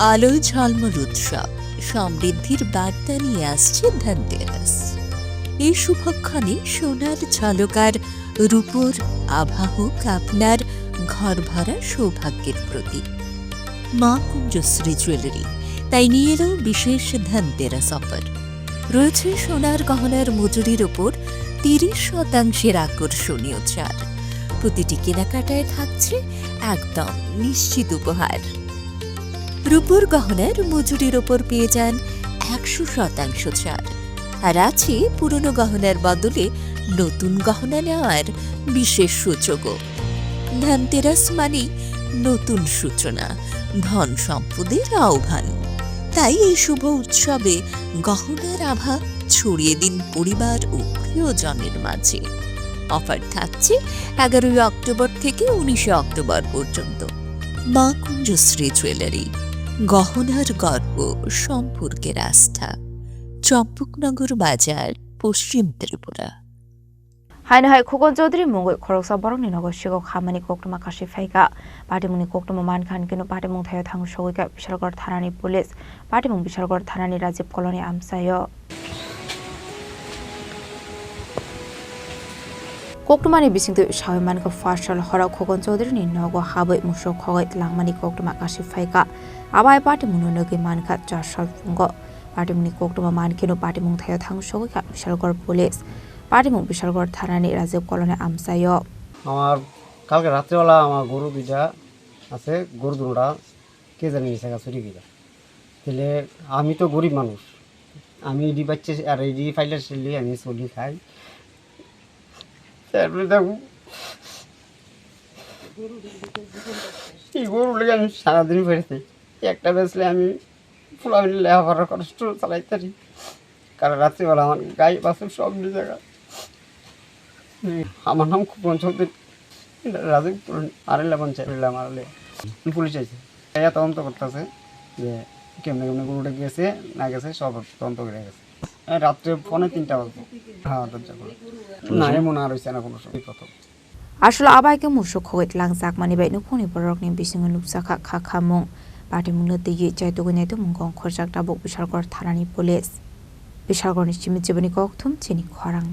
আলো ঝলমল উৎসব সমৃদ্ধির বার্তা নিয়ে আসছে ধনতেরাস। এই শুভক্ষণে সোনার ঝলকার রূপোর আভা হোক আপনার ঘর ভরা সৌভাগ্যের প্রতীক। মা কুঞ্জশ্রী জুয়েলারি তাই নিয়ে এলো বিশেষ ধনতেরাস অফার। রয়েছে সোনার গহনার মজুরির ওপর 30% আকর্ষণীয় ছাড়। প্রতিটি কেনাকাটায় থাকছে একদম নিশ্চিত উপহার। রূপোর গহনার মজুরির ওপর পেয়ে যান 100% ছাড়। আর আছে পুরনো গহনার বদলে নতুন গহনা নেওয়ার বিশেষ সুযোগও। ধনতেরাস মানেই নতুন সূচনা, ধন সম্পদের আহ্বান। তাই এই শুভ উৎসবে গহনার আভা ছড়িয়ে দিন পরিবার ও প্রিয়জনের মাঝে। অফার থাকছে 11 অক্টোবর থেকে 19 অক্টোবর পর্যন্ত। মা কুঞ্জশ্রী জুয়েলারি, গহনার গর্ব, সম্পর্কের আস্থা। চম্পকনগর বাজার, পশ্চিম Tripura. Haino Khukan Chowdhury Mungwi Khoroksa Borokni Nogo Sikok Habmani Koktwma Kasawi Phaikha Patimungni Koktwma mankha Honkheno Patimung Thaio Thangwi Sogwikha Bishalgarh Thanani Police Patimung Bishalgarh Thanani Rajib Colony Amchaio Koktwmani bisingtu Habmani Farsal Hora Khukan Chowdhury Nogo Habai Musok Khogoi Habmani Koktwma Kasawi Phaikha Abai Patimung Nogo mankha Chasal Fungo Patimungni Koktwma Honkheno Patimung Thaio Thangwi Sogwikha Bishalgarh Police Patimung Bishalgarh Thanani Rajib Colony Amchaio আমার কালকে রাত্রিবেলা আমার গরু দুইটা আছে, গরু দুটা কে জানি জায়গা চুরি গিয়ে। তাহলে আমি তো গরিব মানুষ, আমি এডি বাচ্চা আর এডি ফাইলার ছেলে আমি চলি খাই। তারপরে দেখো এই গরু লেগে আমি সারাদিন বেড়েছি। একটা বেচলে আমি ফুলা মিলে লেখাপড়ার কষ্ট চালাইতে পারি, কারণ রাত্রিবেলা আমার গায়ে বাসে সব জায়গা। আমার নাম খুকন চৌধুরী, রাজীব আড়াইলা পঞ্চায়েত মারলে পুলিশ আছে, তদন্ত করতেছে যে কেমনে কেমনে গরুটা গেছে না গেছে সব তদন্ত করে গেছে। রাত্রে 2:45 বাজে। হ্যাঁ দরজা করে না এমন আর হয়েছে না কোনো সময় প্রথম। আসলে আবাইকে মুসুক খগৈ লাংজাক money by নুফনি বরকনি বিসিং নুকসাখা খাখামুং পাটিমুংनो दैयै चायतुगुनायतो मुंगं खरजाक दाबुक Bishalgarh थानानि police बिशालगढ़नि चिमित जिबनि कोक्थुम Chini खरां।